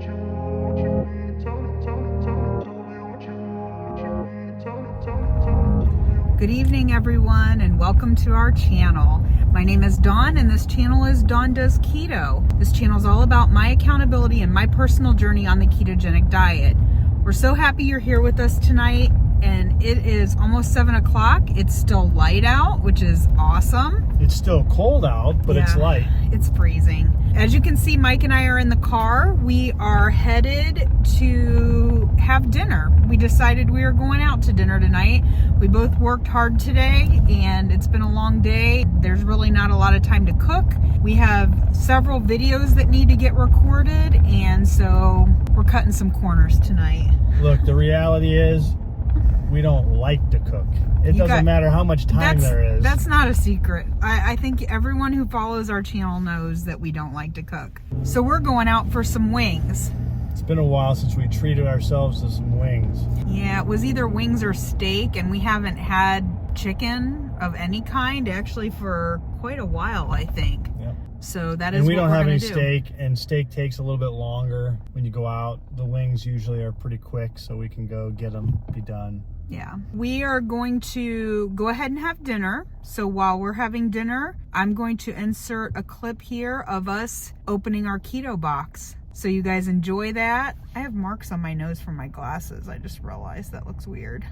Good evening, everyone, and welcome to our channel. My name is Dawn, and this channel is Dawn Does Keto. This channel is all about my accountability and my personal journey on the ketogenic diet. We're so happy you're here with us tonight, and it is almost 7 o'clock. It's still light out, which is awesome. It's still cold out, but it's light. It's freezing. As you can see, Mike and I are in the car. We are headed to have dinner. We decided we were going out to dinner tonight. We both worked hard today, and it's been a long day. There's really not a lot of time to cook. We have several videos that need to get recorded, and so we're cutting some corners tonight. Look, the reality is we don't like to cook. It doesn't matter how much time there is. That's not a secret. I think everyone who follows our channel knows that we don't like to cook. So we're going out for some wings. It's been a while since we treated ourselves to some wings. Yeah, it was either wings or steak, and we haven't had chicken of any kind actually for quite a while, I think. Yep. So that is what we're going to do. And we don't have any steak, and steak takes a little bit longer when you go out. The wings usually are pretty quick, so we can go get them, be done. Yeah, we are going to go ahead and have dinner. So while we're having dinner, I'm going to insert a clip here of us opening our keto box. So you guys enjoy that. I have marks on my nose from my glasses. I just realized that looks weird.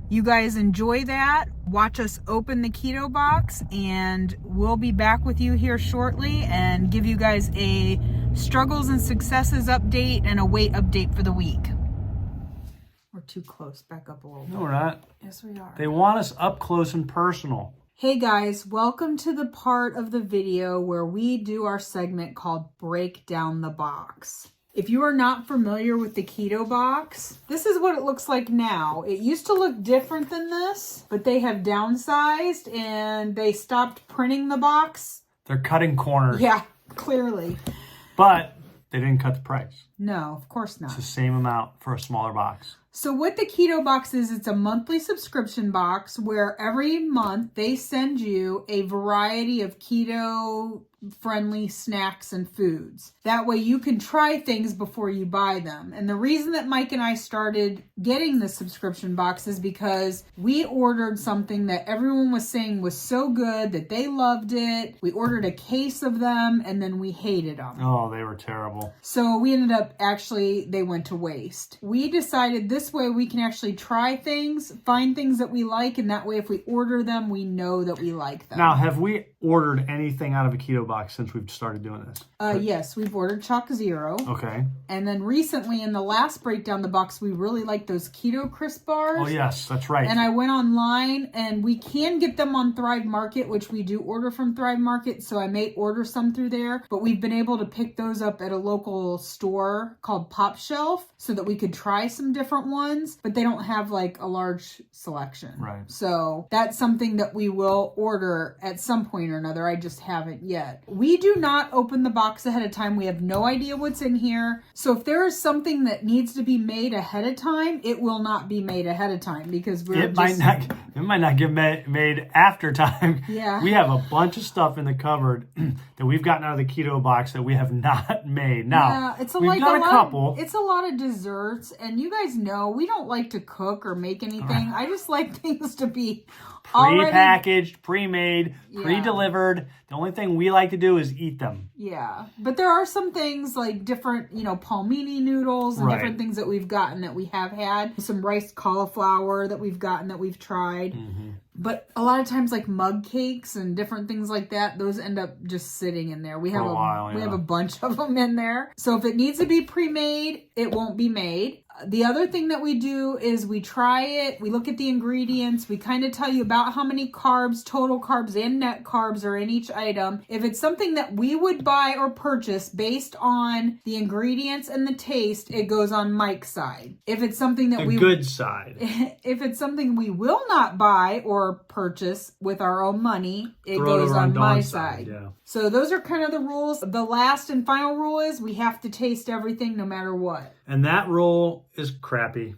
You guys enjoy that. Watch us open the keto box, and we'll be back with you here shortly and give you guys a struggles and successes update and a weight update for the week. We're too close. Back up a little bit. No, we're not. Yes, we are. They want us up close and personal. Hey guys, welcome to the part of the video where we do our segment called Break Down the Box. If you are not familiar with the keto box, this is what it looks like now. It used to look different than this, but they have downsized and they stopped printing the box. They're cutting corners. Yeah, clearly. But they didn't cut the price. No, of course not. It's the same amount for a smaller box. So what the keto box is, it's a monthly subscription box where every month they send you a variety of keto friendly snacks and foods. That way you can try things before you buy them. And the reason that Mike and I started getting the subscription box is because we ordered something that everyone was saying was so good that they loved it. We ordered a case of them and then we hated them. Oh, they were terrible. So we ended up they went to waste. We decided this way we can actually try things, find things that we like, and that way if we order them, we know that we like them. Now, have we ordered anything out of a keto box since we've started doing this? Yes, we've ordered Chalk Zero. Okay. And then recently in the last breakdown the box, we really like those Keto Crisp bars. Oh, yes, that's right. And I went online, and we can get them on Thrive Market, which we do order from Thrive Market, so I may order some through there. But we've been able to pick those up at a local store called Pop Shelf so that we could try some different ones, but they don't have like a large selection. Right. So that's something that we will order at some point or another. I just haven't yet. We do not open the box ahead of time. We have no idea what's in here. So if there is something that needs to be made ahead of time, it will not be made ahead of time because it might not get made after time. Yeah. We have a bunch of stuff in the cupboard that we've gotten out of the keto box that we have not made. Now, it's we've done a couple. It's a lot of desserts, and you guys know we don't like to cook or make anything. I just like things to be pre-packaged, pre-made, pre-delivered. The only thing we like to do is eat them. Yeah. But there are some things like different, palmini noodles and different things that we've gotten that we have had. Some rice cauliflower that we've gotten that we've tried. Mm-hmm. But a lot of times like mug cakes and different things like that, those end up just sitting in there. We have we have a bunch of them in there. So if it needs to be pre-made, it won't be made. The other thing that we do is we try it, we look at the ingredients, we kind of tell you about how many carbs, total carbs and net carbs are in each item. If it's something that we would buy or purchase based on the ingredients and the taste, it goes on Mike's side. If it's something that good side. If it's something we will not buy or purchase with our own money, it goes on my side. Yeah. So those are kind of the rules. The last and final rule is we have to taste everything no matter what. And that rule is crappy.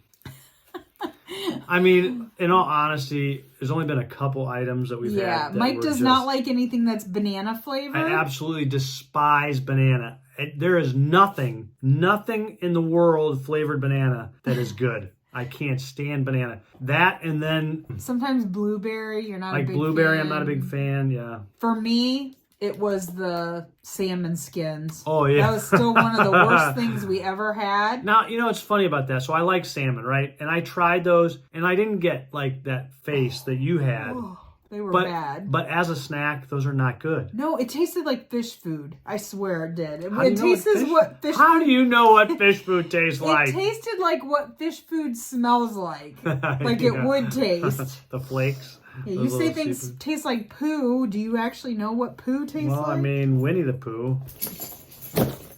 I mean, in all honesty, there's only been a couple items that we've had. Yeah, Mike does not like anything that's banana flavored. I absolutely despise banana. There is nothing in the world flavored banana that is good. I can't stand banana. That and then sometimes blueberry. You're not like a big blueberry. fan. I'm not a big fan. Yeah. For me, it was the salmon skins. Oh yeah, that was still one of the worst things we ever had. Now it's funny about that. So I like salmon, right? And I tried those, and I didn't get like that face that you had. Oh, they were bad. But as a snack, those are not good. No, it tasted like fish food. I swear it did. It tastes what fish. How do you know what fish food tastes like? It tasted like what fish food smells like. Like it would taste. The flakes. Yeah, you say things taste like poo. Do you actually know what poo tastes like? Well, I mean, Winnie the Pooh.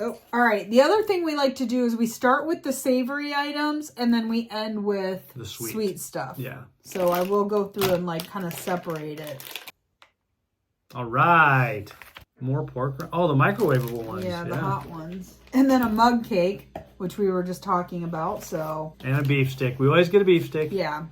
Oh, all right. The other thing we like to do is we start with the savory items and then we end with the sweet stuff. Yeah. So I will go through and like kind of separate it. All right. More pork. Oh, the microwavable ones. Yeah, the hot ones. And then a mug cake, which we were just talking about. So. And a beef stick. We always get a beef stick. Yeah.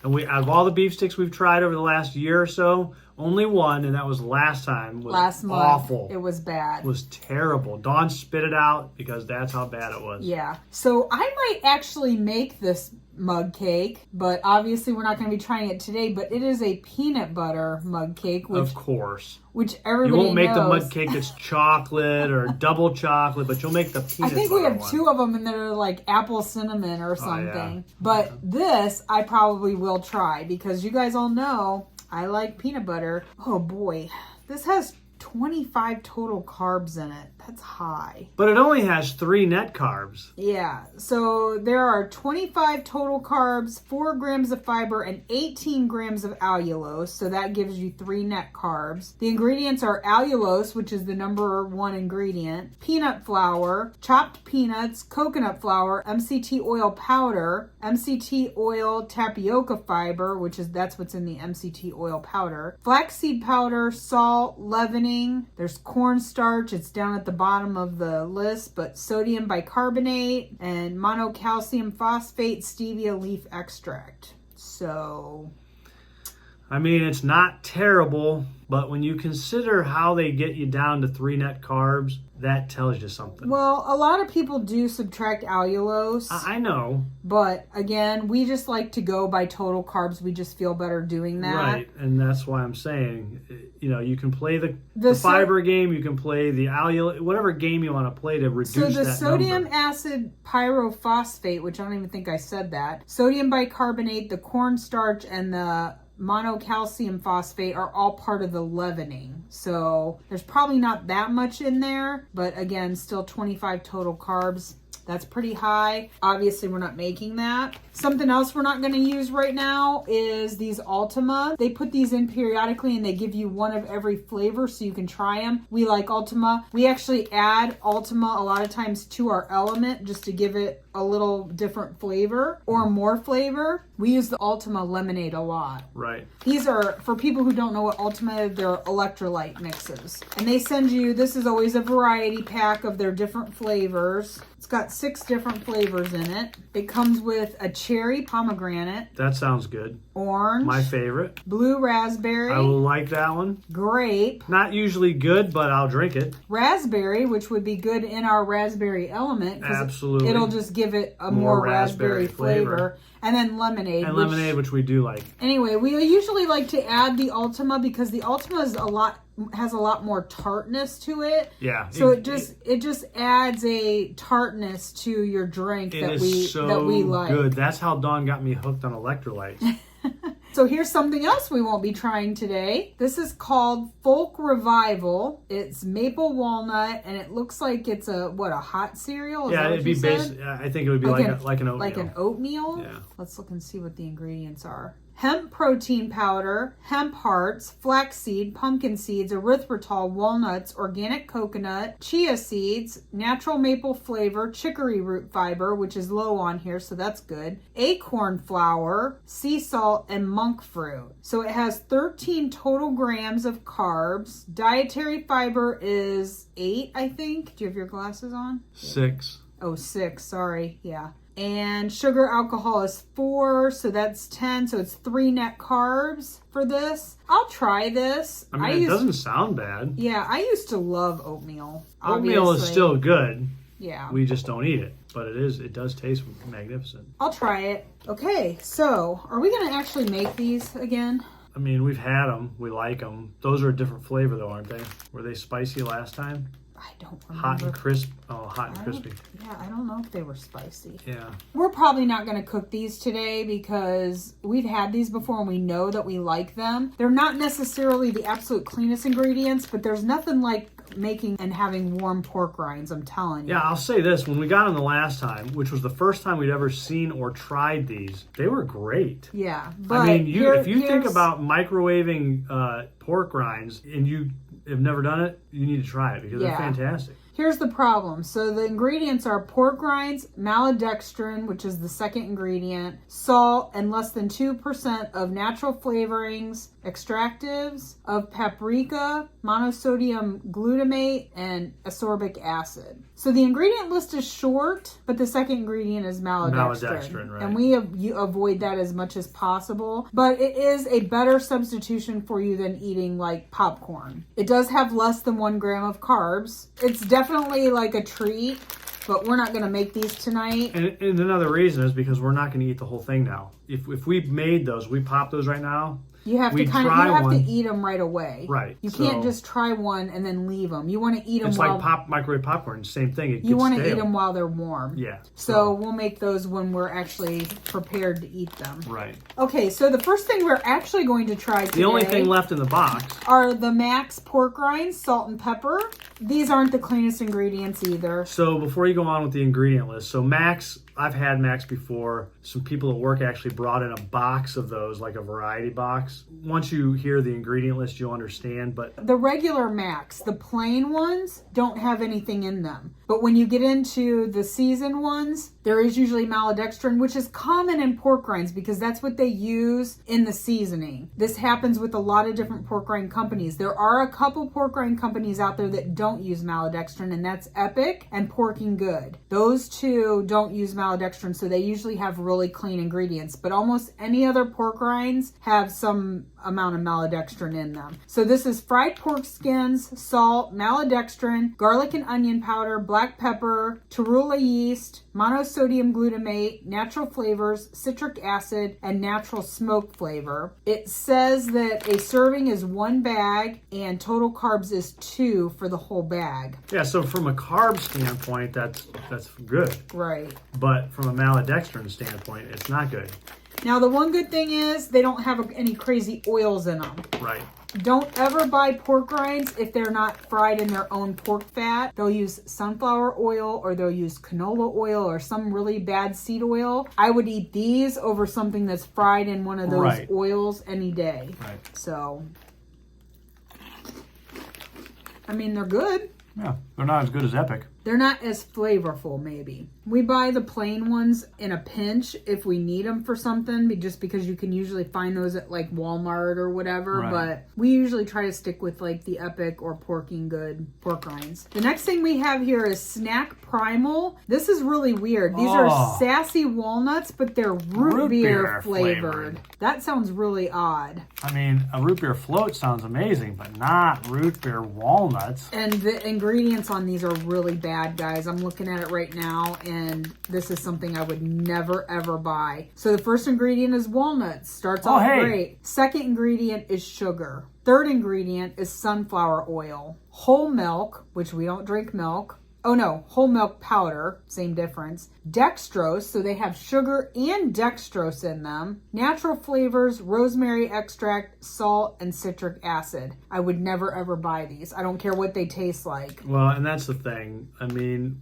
And out of all the beef sticks we've tried over the last year or so, only one, and that was last time, was last month. Awful. It was bad. It was terrible. Dawn spit it out because that's how bad it was. Yeah. So I might actually make this mug cake, but obviously we're not going to be trying it today, but it is a peanut butter mug cake. Of course. Which everybody knows. You won't make the mug cake that's chocolate or double chocolate, but you'll make the peanut butter I think we have two of them and they're like apple cinnamon or something. Oh, yeah. But this I probably will try because you guys all know I like peanut butter. Oh boy, this has 25 total carbs in it. That's high. But it only has 3 net carbs. Yeah, so there are 25 total carbs, 4 grams of fiber, and 18 grams of allulose. So that gives you 3 net carbs. The ingredients are allulose, which is the number 1 ingredient, peanut flour, chopped peanuts, coconut flour, MCT oil powder, MCT oil tapioca fiber, that's what's in the MCT oil powder, flaxseed powder, salt, leavening. There's cornstarch. It's down at the bottom of the list, but sodium bicarbonate and monocalcium phosphate stevia leaf extract. So I mean, it's not terrible, but when you consider how they get you down to 3 net carbs, that tells you something. Well, a lot of people do subtract allulose. I know. But again, we just like to go by total carbs. We just feel better doing that. Right, and that's why I'm saying, you can play the fiber game, you can play the allulose, whatever game you want to play to reduce that number. So the sodium acid pyrophosphate, which I don't even think I said that, sodium bicarbonate, the cornstarch, and the monocalcium phosphate are all part of the leavening. So there's probably not that much in there, but again, still 25 total carbs. That's pretty high. Obviously, we're not making that. Something else we're not going to use right now is these Ultima. They put these in periodically and they give you one of every flavor so you can try them. We like Ultima. We actually add Ultima a lot of times to our element just to give it a little different flavor or more flavor. We use the Ultima lemonade a lot. Right. These are, for people who don't know what Ultima is, they're electrolyte mixes. And they send you, this is always a variety pack of their different flavors. It's got 6 different flavors in it. It comes with a cherry pomegranate. That sounds good. Orange. My favorite. Blue raspberry. I will like that one. Grape. Not usually good, but I'll drink it. Raspberry, which would be good in our raspberry element. Absolutely. It'll just give it a more raspberry flavor. And then lemonade. And lemonade, which we do like. Anyway, we usually like to add the Ultima because the Ultima is has a lot more tartness to it. Yeah. So it just adds a tartness to your drink that we like. Good. That's how Dawn got me hooked on electrolytes. So here's something else we won't be trying today. This is called Folk Revival. It's maple walnut, and it looks like it's a hot cereal? Yeah, it'd be I think it would be like an oatmeal. Like an oatmeal? Yeah. Let's look and see what the ingredients are. Hemp protein powder, hemp hearts, flaxseed, pumpkin seeds, erythritol, walnuts, organic coconut, chia seeds, natural maple flavor, chicory root fiber, which is low on here, so that's good, acorn flour, sea salt, and monk fruit. So it has 13 total grams of carbs. Dietary fiber is 8, I think. Do you have your glasses on? 6. Oh, 6, sorry. Yeah. And sugar alcohol is 4, so that's 10. So it's 3 net carbs for this. I'll try this. I mean, it doesn't sound bad. Yeah, I used to love oatmeal. Oatmeal obviously. is still good. Yeah. We just don't eat it. But it does taste magnificent. I'll try it. Okay, so are we going to actually make these again? I mean, we've had them. We like them. Those are a different flavor, though, aren't they? Were they spicy last time? I don't remember. Hot and crisp. Oh, hot and crispy. Yeah, I don't know if they were spicy. Yeah. We're probably not going to cook these today because we've had these before and we know that we like them. They're not necessarily the absolute cleanest ingredients, but there's nothing like making and having warm pork rinds, I'm telling you. Yeah, I'll say this. When we got them the last time, which was the first time we'd ever seen or tried these, they were great. Yeah. But I mean, if you think about microwaving pork rinds and you have never done it, you need to try it because they're fantastic. Here's the problem. So the ingredients are pork rinds, maltodextrin, which is the second ingredient, salt, and less than 2% of natural flavorings, extractives of paprika, monosodium glutamate, and ascorbic acid. So the ingredient list is short, but the second ingredient is maltodextrin. Right. And you avoid that as much as possible. But it is a better substitution for you than eating like popcorn. It does have less than 1 gram of carbs. It's definitely like a treat, but we're not going to make these tonight. And another reason is because we're not going to eat the whole thing now. If we made those, we pop those right now. You have to eat them right away. Right. You can't just try one and then leave them. You want to eat them. It's like microwave popcorn. Same thing. You want to eat them while they're warm. Yeah. So we'll make those when we're actually prepared to eat them. Right. Okay. So the first thing we're actually going to try today. The only thing left in the box are the Max pork rinds, salt and pepper. These aren't the cleanest ingredients either. So before you go on with the ingredient list, so Max, I've had Max before. Some people at work actually brought in a box of those, like a variety box. Once you hear the ingredient list, you'll understand. But the regular Max, the plain ones, don't have anything in them. But when you get into the seasoned ones, there is usually maltodextrin, which is common in pork rinds because that's what they use in the seasoning. This happens with a lot of different pork rind companies. There are a couple pork rind companies out there that don't use maltodextrin, and that's Epic and Porking Good. Those two don't use maltodextrin, so they usually have really clean ingredients. But almost any other pork rinds have some amount of maltodextrin in them. So this is fried pork skins, salt, maltodextrin, garlic and onion powder, black pepper, torula yeast, monosodium glutamate, natural flavors, citric acid, and natural smoke flavor. It says that a serving is 1 bag and total carbs is 2 for the whole bag. Yeah, so from a carb standpoint, that's good. Right. But from a maltodextrin standpoint, it's not good. Now, the one good thing is they don't have any crazy oils in them. Right. Don't ever buy pork rinds if they're not fried in their own pork fat. They'll use sunflower oil or they'll use canola oil or some really bad seed oil. I would eat these over something that's fried in one of those oils any day. Right. So, I mean, they're good. Yeah, they're not as good as Epic. They're not as flavorful, maybe. We buy the plain ones in a pinch if we need them for something, just because you can usually find those at like Walmart or whatever. Right. But we usually try to stick with like the Epic or Porking Good pork rinds. The next thing we have here is Snack Primal. This is really weird. These are sassy walnuts, but they're root beer flavored. That sounds really odd. I mean, a root beer float sounds amazing, but not root beer walnuts. And the ingredients on these are really bad, guys. I'm looking at it right now, and this is something I would never, ever buy. So the first ingredient is walnuts. Starts off great. Second ingredient is sugar. Third ingredient is sunflower oil. Whole milk, which we don't drink milk. Oh no, whole milk powder, same difference. Dextrose, so they have sugar and dextrose in them. Natural flavors, rosemary extract, salt, and citric acid. I would never ever buy these. I don't care what they taste like. Well, and that's the thing. I mean,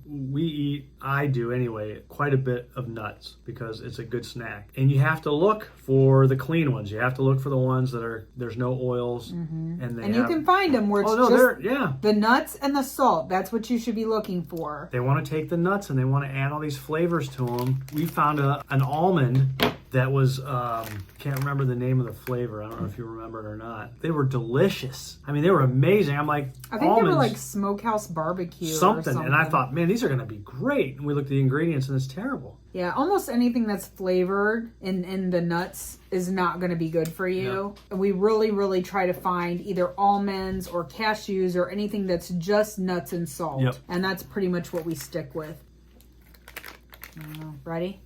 I do anyway, quite a bit of nuts because it's a good snack. And you have to look for the clean ones. You have to look for the ones that there's no oils. Mm-hmm. And you can find them where it's just the nuts and the salt. That's what you should be looking for. They want to take the nuts and they want to add all these flavors to them. We found an almond that was, can't remember the name of the flavor. I don't know if you remember it or not. They were delicious. I mean, they were amazing. I'm like, I think they were like smokehouse barbecue something. or something. And I thought, man, these are going to be great. And we looked at the ingredients and it's terrible. Yeah, almost anything that's flavored in the nuts is not going to be good for you. Yep. And we really, really try to find either almonds or cashews or anything that's just nuts and salt. Yep. And that's pretty much what we stick with. Ready?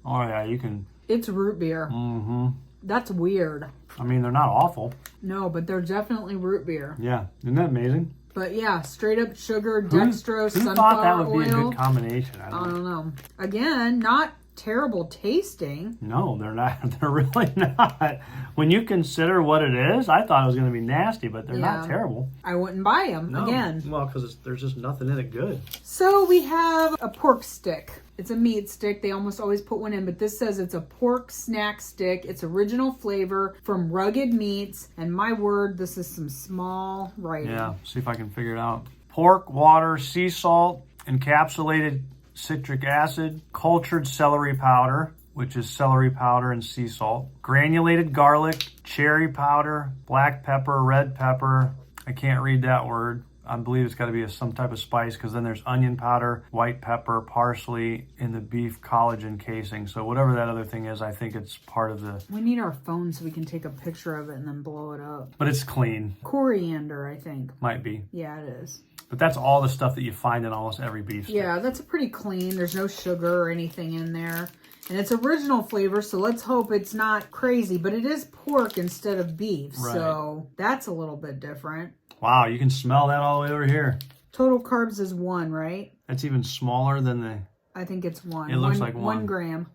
Oh, yeah, you can. It's root beer. Mm-hmm. That's weird. I mean, they're not awful. No, but they're definitely root beer. Yeah. Isn't that amazing? But yeah, straight up sugar, dextrose, sunflower oil. Who thought that would be a good combination? I don't know. Again, not terrible tasting. No, they're not. They're really not. When you consider what it is, I thought it was going to be nasty, but they're not terrible. I wouldn't buy them again. Well, because there's just nothing in it good. So we have a pork stick. It's a meat stick. They almost always put one in, but this says it's a pork snack stick. It's original flavor from Rugged Meats. And my word, this is some small writing. Yeah, see if I can figure it out. Pork, water, sea salt, encapsulated citric acid, cultured celery powder, which is celery powder and sea salt, granulated garlic, cherry powder, black pepper, red pepper. I can't read that word. I believe it's got to be some type of spice because then there's onion powder, white pepper, parsley in the beef collagen casing. So whatever that other thing is, I think it's part of the... We need our phone so we can take a picture of it and then blow it up. But it's clean. Coriander, I think. Might be. Yeah, it is. But that's all the stuff that you find in almost every beef stick. Yeah, that's pretty clean. There's no sugar or anything in there. And it's original flavor, so let's hope it's not crazy. But it is pork instead of beef, so that's a little bit different. Wow, you can smell that all the way over here. Total carbs is 1, right? That's even smaller than the... I think it's 1. It looks like 1. 1 gram.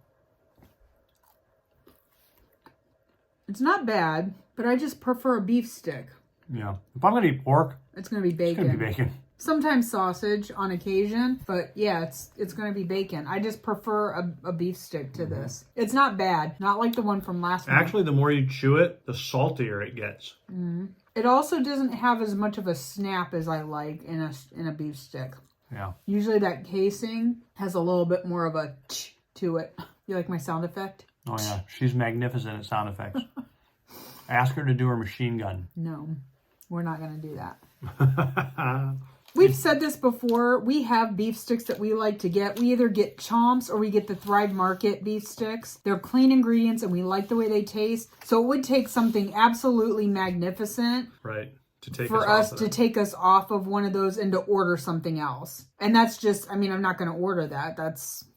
It's not bad, but I just prefer a beef stick. Yeah. If I'm going to eat pork, it's going to be bacon. It's going to be bacon. Sometimes sausage on occasion, but yeah, it's going to be bacon. I just prefer a beef stick to this. It's not bad. Not like the one from last month. Actually, the more you chew it, the saltier it gets. Mm-hmm. It also doesn't have as much of a snap as I like in a beef stick. Yeah. Usually that casing has a little bit more of a ch to it. You like my sound effect? Oh yeah, she's magnificent at sound effects. Ask her to do her machine gun. No, we're not going to do that. We've said this before. We have beef sticks that we like to get. We either get Chomps or we get the Thrive Market beef sticks. They're clean ingredients and we like the way they taste. So it would take something absolutely magnificent. Right. To take for us to take us off of one of those and to order something else. And that's just, I mean, I'm not going to order that.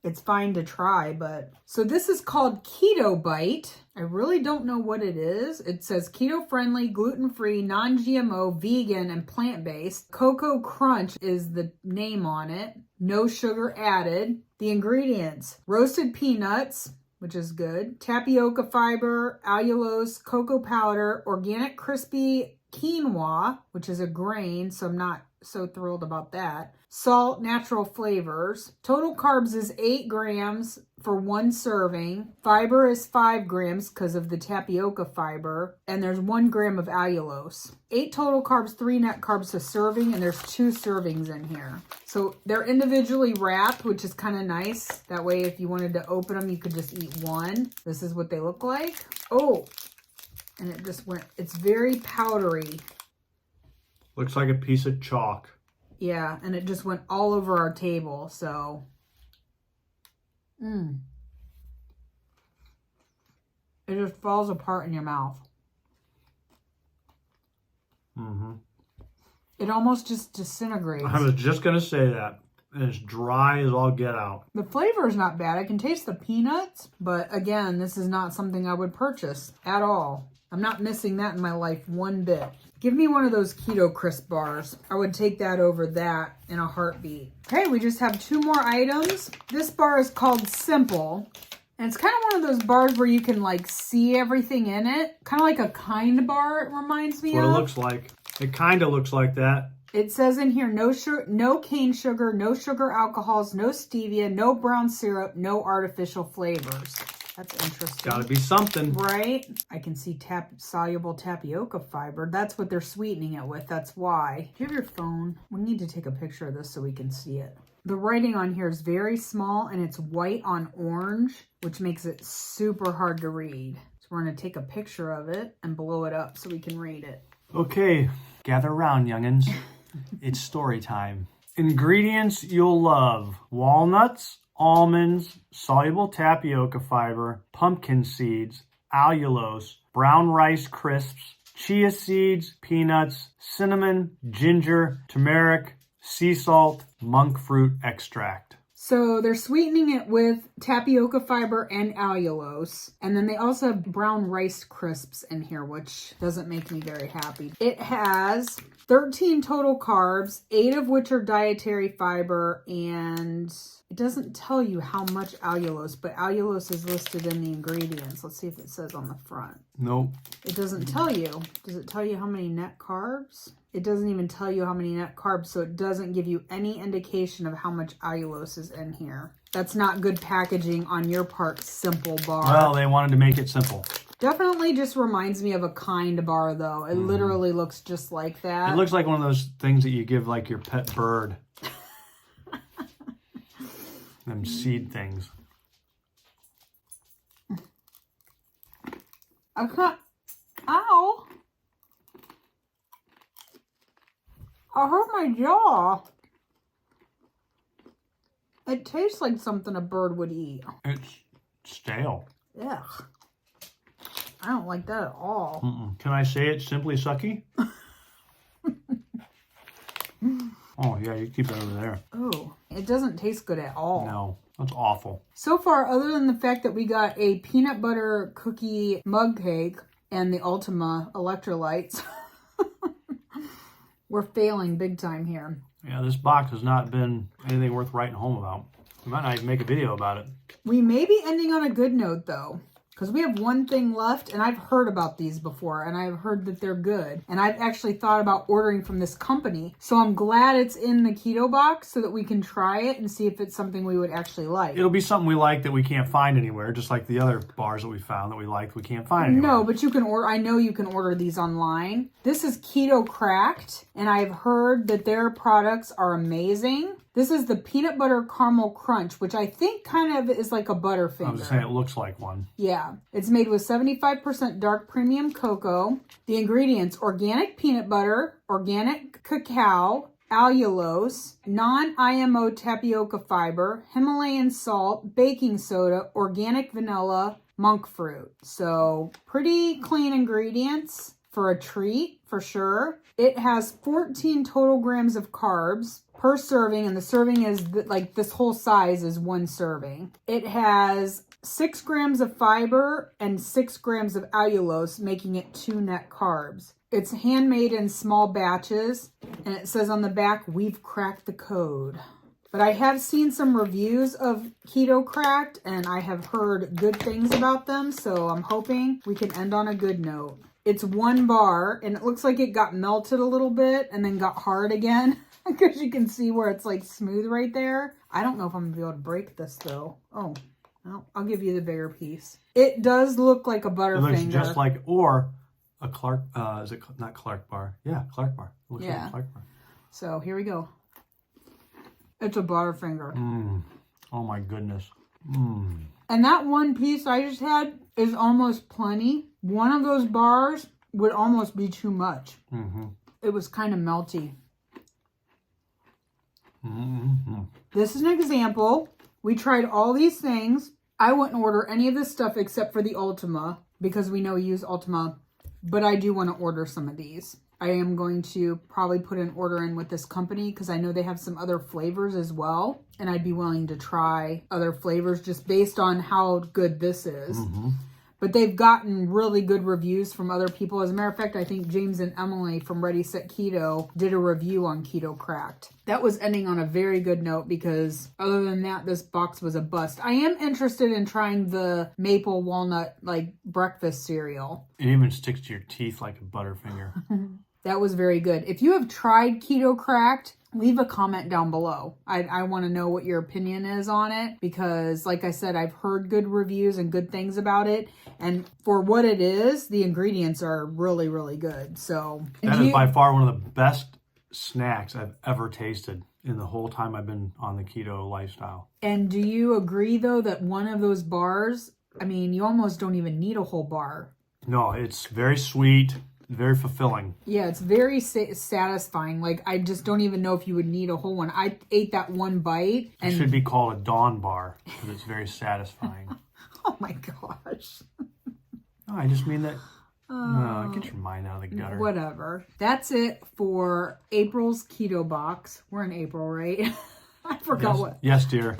It's fine to try, but. So this is called Keto Bite. I really don't know what it is. It says keto-friendly, gluten-free, non-GMO, vegan, and plant-based. Cocoa Crunch is the name on it. No sugar added. The ingredients: roasted peanuts, which is good, tapioca fiber, allulose, cocoa powder, organic crispy quinoa, which is a grain, so I'm not so thrilled about that. Salt, natural flavors. Total carbs is 8 grams for 1 serving. Fiber is 5 grams because of the tapioca fiber. And there's 1 gram of allulose. 8 total carbs, 3 net carbs a serving, and there's 2 servings in here. So they're individually wrapped, which is kind of nice. That way, if you wanted to open them, you could just eat one. This is what they look like. Oh, and it just went, it's very powdery. Looks like a piece of chalk. Yeah, and it just went all over our table, so. It just falls apart in your mouth. Mm-hmm. It almost just disintegrates. I was just going to say that. And it's dry as all get out. The flavor is not bad. I can taste the peanuts, but again, this is not something I would purchase at all. I'm not missing that in my life one bit. Give me one of those Keto Crisp bars. I would take that over that in a heartbeat. Okay, we just have 2 more items. This bar is called Simple. And it's kind of one of those bars where you can like see everything in it. Kind of like a Kind bar, it reminds me of. That's what it looks like. It kind of looks like that. It says in here, no sugar, no cane sugar, no sugar alcohols, no stevia, no brown syrup, no artificial flavors. That's interesting. Gotta be something. Right? I can see soluble tapioca fiber. That's what they're sweetening it with. That's why. Do you have your phone? We need to take a picture of this so we can see it. The writing on here is very small and it's white on orange, which makes it super hard to read. So we're going to take a picture of it and blow it up so we can read it. Okay, gather around, youngins. It's story time. Ingredients you'll love: walnuts, almonds, soluble tapioca fiber, pumpkin seeds, allulose, brown rice crisps, chia seeds, peanuts, cinnamon, ginger, turmeric, sea salt, monk fruit extract. So they're sweetening it with tapioca fiber and allulose. And then they also have brown rice crisps in here, which doesn't make me very happy. It has 13 total carbs, 8 of which are dietary fiber, and it doesn't tell you how much allulose, but allulose is listed in the ingredients. Let's see if it says on the front. Nope. It doesn't tell you. Does it tell you how many net carbs? It doesn't even tell you how many net carbs, so it doesn't give you any indication of how much allulose is in here. That's not good packaging on your part, Simple Bar. Well, they wanted to make it simple. Definitely just reminds me of a Kind bar, though. It literally looks just like that. It looks like one of those things that you give like your pet bird. Them seed things. I can't. Ow! I hurt my jaw. It tastes like something a bird would eat. It's stale. Ugh. I don't like that at all. Can I say it's simply sucky? Oh, yeah, you keep it over there. Oh, it doesn't taste good at all. No, that's awful. So far, other than the fact that we got a peanut butter cookie mug cake and the Ultima electrolytes, we're failing big time here. Yeah, this box has not been anything worth writing home about. We might not even make a video about it. We may be ending on a good note, though, because we have one thing left, and I've heard about these before, and I've heard that they're good. And I've actually thought about ordering from this company. So I'm glad it's in the keto box so that we can try it and see if it's something we would actually like. It'll be something we like that we can't find anywhere, just like the other bars that we found that we liked we can't find anywhere. No, but you can order. I know you can order these online. This is Keto Cracked, and I've heard that their products are amazing. This is the peanut butter caramel crunch, which I think kind of is like a Butterfinger. I was saying it looks like one. Yeah. It's made with 75% dark premium cocoa. The ingredients: organic peanut butter, organic cacao, allulose, non-IMO tapioca fiber, Himalayan salt, baking soda, organic vanilla, monk fruit. So pretty clean ingredients for a treat, for sure. It has 14 total grams of carbs per serving, and the serving is like this whole size is one serving. It has 6 grams of fiber and 6 grams of allulose, making it 2 net carbs. It's handmade in small batches, and it says on the back, "We've cracked the code." But I have seen some reviews of Keto Cracked, and I have heard good things about them, so I'm hoping we can end on a good note. It's one bar, and it looks like it got melted a little bit and then got hard again, because you can see where it's like smooth right there. I don't know if I'm going to be able to break this, though. Oh, well, I'll give you the bigger piece. It does look like a Butterfinger. It looks just like, or a Clark, is it not Clark bar? Yeah, Clark bar. It looks like a Clark bar. So here we go. It's a Butterfinger. Oh my goodness. And that one piece I just had is almost plenty. One of those bars would almost be too much. It was kind of melty. This is an example. We tried all these things. I wouldn't order any of this stuff except for the Ultima, because we know we use Ultima, but I do want to order some of these. I am going to probably put an order in with this company because I know they have some other flavors as well, and I'd be willing to try other flavors just based on how good this is. But they've gotten really good reviews from other people. As a matter of fact, I think James and Emily from Ready Set Keto did a review on Keto Cracked. That was ending on a very good note because other than that, this box was a bust. I am interested in trying the maple walnut like breakfast cereal. It even sticks to your teeth like a Butterfinger. That was very good. If you have tried Keto Cracked, leave a comment down below. I want to know what your opinion is on it, because like I said, I've heard good reviews and good things about it. And for what it is, the ingredients are really, really good. So that is by far one of the best snacks I've ever tasted in the whole time I've been on the keto lifestyle. And do you agree though that one of those bars, I mean, you almost don't even need a whole bar. No, it's very sweet, very fulfilling. Yeah, it's very satisfying. Like, I just don't even know if you would need a whole one. I ate that one bite. And... It should be called a Dawn bar because it's very satisfying. Oh my gosh. No, I just mean that. No, get your mind out of the gutter. Whatever. That's it for April's Keto Box. We're in April, right? I forgot what. Yes, dear.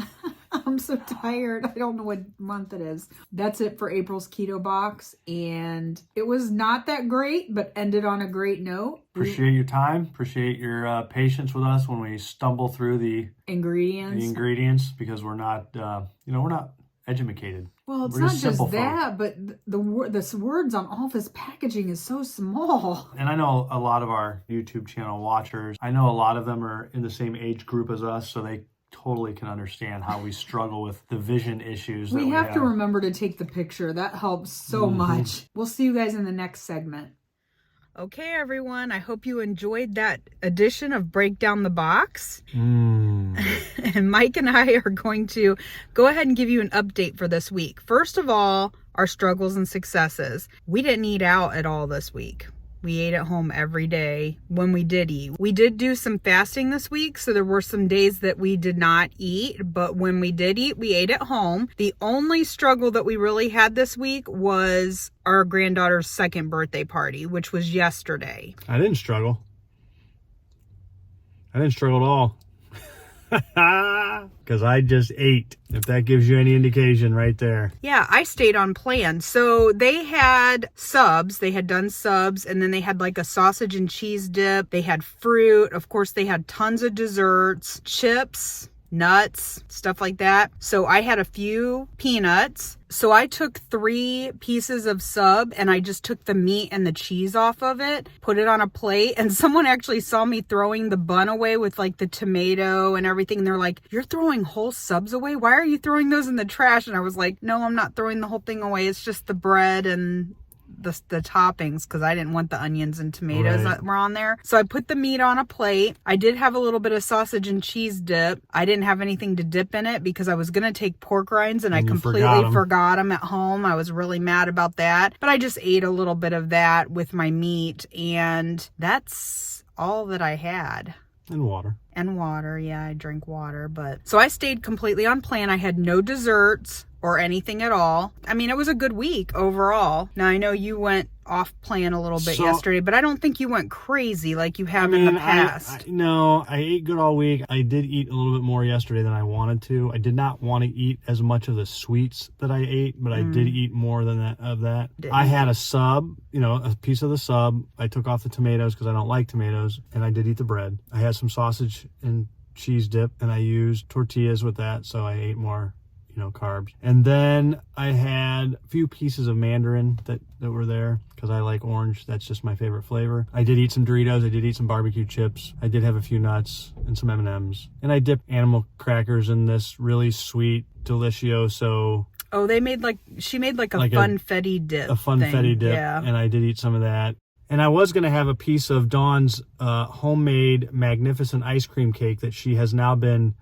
I'm so tired. I don't know what month it is. That's it for April's Keto Box. And it was not that great, but ended on a great note. Appreciate your time. Appreciate your patience with us when we stumble through the ingredients because we're not, we're not educated. Well, it's not just that, but the words on all this packaging is so small. And I know a lot of our YouTube channel watchers, I know a lot of them are in the same age group as us, so they totally can understand how we struggle with the vision issues. We have to remember to take the picture. That helps so much. We'll see you guys in the next segment. Okay, everyone. I hope you enjoyed that edition of Break Down the Box. And Mike and I are going to go ahead and give you an update for this week. First of all, our struggles and successes. We didn't eat out at all this week. We ate at home every day when we did eat. We did do some fasting this week, so there were some days that we did not eat, but when we did eat, we ate at home. The only struggle that we really had this week was our granddaughter's second birthday party, which was yesterday. I didn't struggle. I didn't struggle at all. Because I just ate, if that gives you any indication right there. Yeah, I stayed on plan. So they had subs. They had done subs, and then they had like a sausage and cheese dip. They had fruit. Of course, they had tons of desserts, chips, nuts, stuff like that. So I had a few peanuts. So I took 3 pieces of sub and I just took the meat and the cheese off of it, put it on a plate, and someone actually saw me throwing the bun away with like the tomato and everything. And they're like, "You're throwing whole subs away? Why are you throwing those in the trash?" And I was like, "No, I'm not throwing the whole thing away. It's just the bread and the toppings," because I didn't want the onions and tomatoes that were on there. So I put the meat on a plate. I did have a little bit of sausage and cheese dip. I didn't have anything to dip in it because I was going to take pork rinds and I completely forgot them at home. I was really mad about that. But I just ate a little bit of that with my meat, and that's all that I had. And water. And water. Yeah, I drink water. But so I stayed completely on plan. I had no desserts or anything at all. I mean, it was a good week overall. Now, I know you went off plan a little bit yesterday, but I don't think you went crazy like you have in the past. No, I ate good all week. I did eat a little bit more yesterday than I wanted to. I did not want to eat as much of the sweets that I ate, but I did eat more than that. I had a sub, a piece of the sub. I took off the tomatoes because I don't like tomatoes, and I did eat the bread. I had some sausage and cheese dip, and I used tortillas with that, so I ate more carbs. And then I had a few pieces of mandarin that were there because I like orange. That's just my favorite flavor. I did eat some Doritos. I did eat some barbecue chips. I did have a few nuts and some M&Ms. And I dipped animal crackers in this really sweet Delicioso. Oh, she made like a funfetti dip. A funfetti dip. Yeah. And I did eat some of that. And I was going to have a piece of Dawn's homemade magnificent ice cream cake that she has now been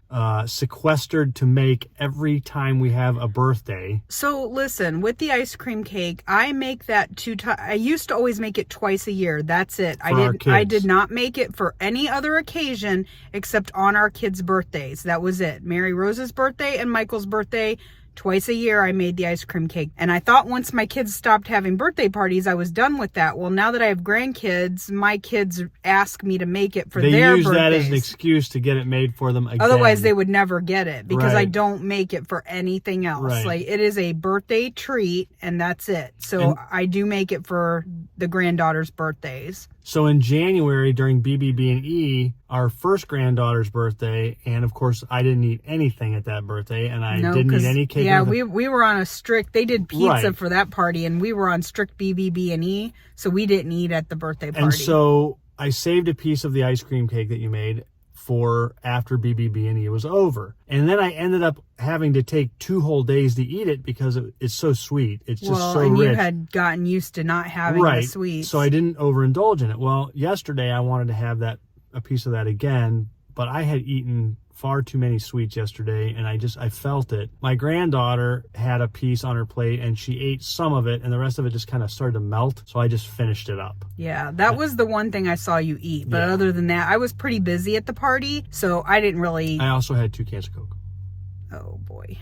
sequestered to make every time we have a birthday. So listen, with the ice cream cake, I make that 2 times. I used to always make it twice a year. That's it. I did not make it for any other occasion except on our kids' birthdays. That was it. Mary Rose's birthday and Michael's birthday. Twice a year I made the ice cream cake. And I thought once my kids stopped having birthday parties, I was done with that. Well, now that I have grandkids, my kids ask me to make it for their birthdays. They use that as an excuse to get it made for them again. Otherwise, they would never get it because I don't make it for anything else. Right. Like, it is a birthday treat and that's it. So I do make it for the granddaughter's birthdays. So in January during BBB&E, our first granddaughter's birthday, and of course I didn't eat anything at that birthday, and I didn't eat any cake. Yeah, we were on a strict. They did pizza for that party, and we were on strict BBB&E, so we didn't eat at the birthday party. And so I saved a piece of the ice cream cake that you made for after BBB&E was over. And then I ended up having to take 2 whole days to eat it because it's so sweet. It's just so rich. And you had gotten used to not having the sweets. So I didn't overindulge in it. Well, yesterday I wanted to have a piece of that again, but I had eaten far too many sweets yesterday, and I felt it. My granddaughter had a piece on her plate, and she ate some of it, and the rest of it just kind of started to melt, so I just finished it up. Yeah, that was the one thing I saw you eat, but other than that, I was pretty busy at the party, so I didn't really... I also had 2 cans of Coke. Oh, boy.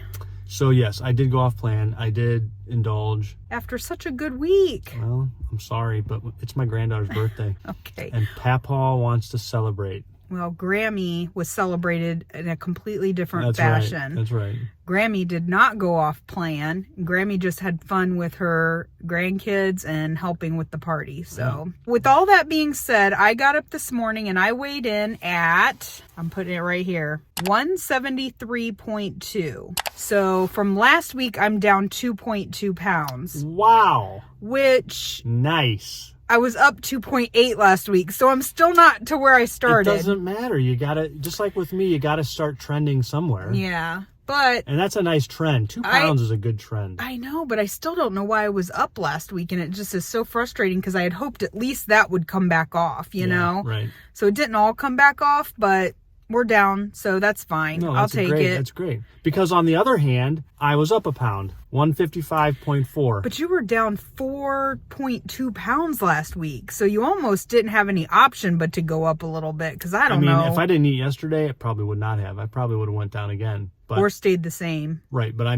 So, yes, I did go off plan. I did indulge. After such a good week. Well, I'm sorry, but it's my granddaughter's birthday. Okay. And Papaw wants to celebrate. Well, Grammy was celebrated in a completely different fashion. That's right. Grammy did not go off plan. Grammy just had fun with her grandkids and helping with the party. So with all that being said, I got up this morning and I weighed in at, I'm putting it right here, 173.2. So from last week, I'm down 2.2 pounds. Wow. Which... Nice. I was up 2.8 last week, so I'm still not to where I started. It doesn't matter. You gotta, just like with me, you gotta start trending somewhere. Yeah, but... And that's a nice trend. 2 pounds is a good trend. I know, but I still don't know why I was up last week, and it just is so frustrating because I had hoped at least that would come back off, you know? Right. So it didn't all come back off, but... We're down, so that's fine. No, I'll take it. That's great. Because on the other hand, I was up a pound, 155.4. But you were down 4.2 pounds last week, so you almost didn't have any option but to go up a little bit, because I don't know. If I didn't eat yesterday, it probably would not have. I probably would have went down again. But, or stayed the same. Right, but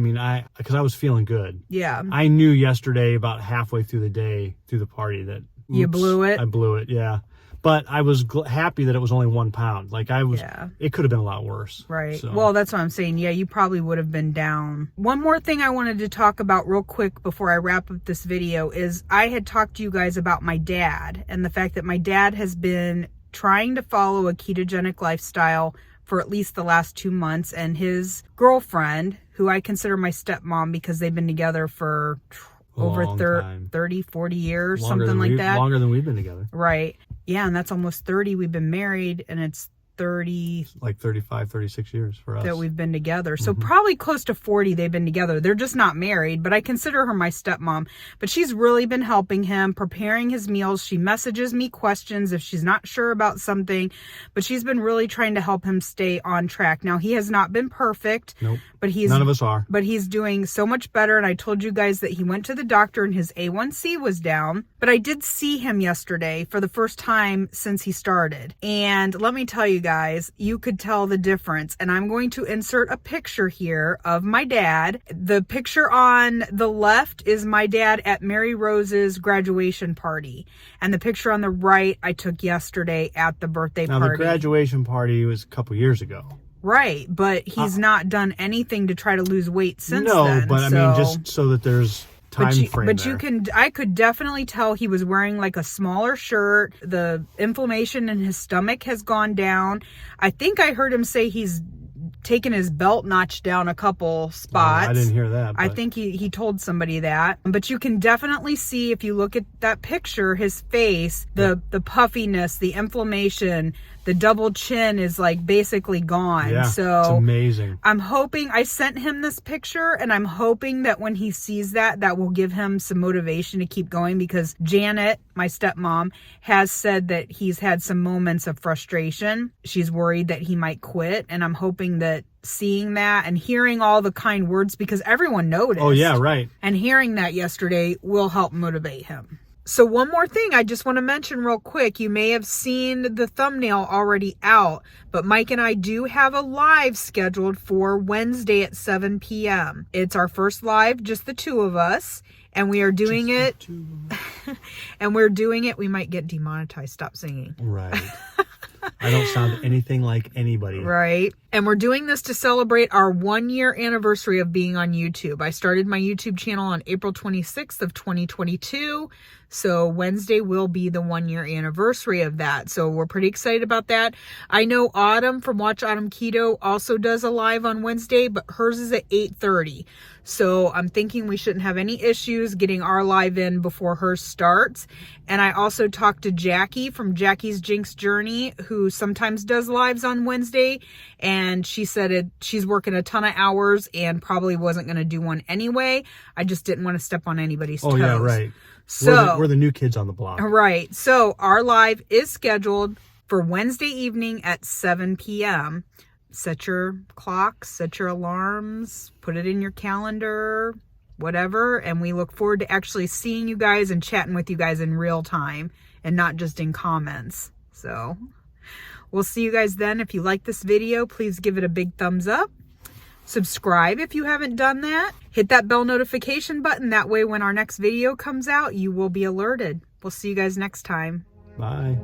because I was feeling good. Yeah. I knew yesterday about halfway through the day, through the party, that... You blew it? I blew it, yeah. But I was happy that it was only 1 pound. Like it could have been a lot worse. Right. So. Well, that's what I'm saying. Yeah, you probably would have been down. One more thing I wanted to talk about real quick before I wrap up this video is I had talked to you guys about my dad and the fact that my dad has been trying to follow a ketogenic lifestyle for at least the last 2 months, and his girlfriend, who I consider my stepmom because they've been together for over 30, 40 years, something like that. Longer than we've been together. Right. Yeah, and that's almost 30. We've been married, and it's 30... Like 35, 36 years for us. That we've been together. So probably close to 40 they've been together. They're just not married, but I consider her my stepmom. But she's really been helping him, preparing his meals. She messages me questions if she's not sure about something, but she's been really trying to help him stay on track. Now, he has not been perfect. Nope. But none of us are. But he's doing so much better, and I told you guys that he went to the doctor and his A1C was down. But I did see him yesterday for the first time since he started. And let me tell you guys, you could tell the difference. And I'm going to insert a picture here of my dad. The picture on the left is my dad at Mary Rose's graduation party. And the picture on the right I took yesterday at the birthday party. Now, the graduation party was a couple years ago. Right, but he's not done anything to try to lose weight since then. No, but I mean, just so that there's time frame But there. I could definitely tell he was wearing like a smaller shirt. The inflammation in his stomach has gone down. I think I heard him say he's taken his belt notch down a couple spots. I didn't hear that. I think he told somebody that. But you can definitely see, if you look at that picture, his face, the puffiness, the inflammation, the double chin is like basically gone. Yeah, so it's amazing. I'm hoping, I sent him this picture, and I'm hoping that when he sees that will give him some motivation to keep going, because Janet, my stepmom, has said that he's had some moments of frustration. She's worried that he might quit, and I'm hoping that seeing that and hearing all the kind words, because everyone noticed. Oh, yeah, right. And hearing that yesterday will help motivate him. So one more thing I just want to mention real quick. You may have seen the thumbnail already out, but Mike and I do have a live scheduled for Wednesday at 7 p.m. It's our first live, just the two of us, and we are doing it. And we're doing it. We might get demonetized. Stop singing. Right. I don't sound anything like anybody. Right. And we're doing this to celebrate our 1-year anniversary of being on YouTube. I started my YouTube channel on April 26th of 2022. So Wednesday will be the 1-year anniversary of that. So we're pretty excited about that. I know Autumn from Watch Autumn Keto also does a live on Wednesday, but hers is at 8:30. So I'm thinking we shouldn't have any issues getting our live in before hers starts. And I also talked to Jackie from Jackie's Jinx Journey, who sometimes does lives on Wednesday, and she said she's working a ton of hours and probably wasn't going to do one anyway. I just didn't want to step on anybody's toes. Oh, yeah, right. So we're the new kids on the block. Right. So our live is scheduled for Wednesday evening at 7 p.m. Set your clocks, set your alarms, put it in your calendar, whatever. And we look forward to actually seeing you guys and chatting with you guys in real time and not just in comments. So we'll see you guys then. If you like this video, please give it a big thumbs up. Subscribe if you haven't done that. Hit that bell notification button. That way when our next video comes out, you will be alerted. We'll see you guys next time. Bye.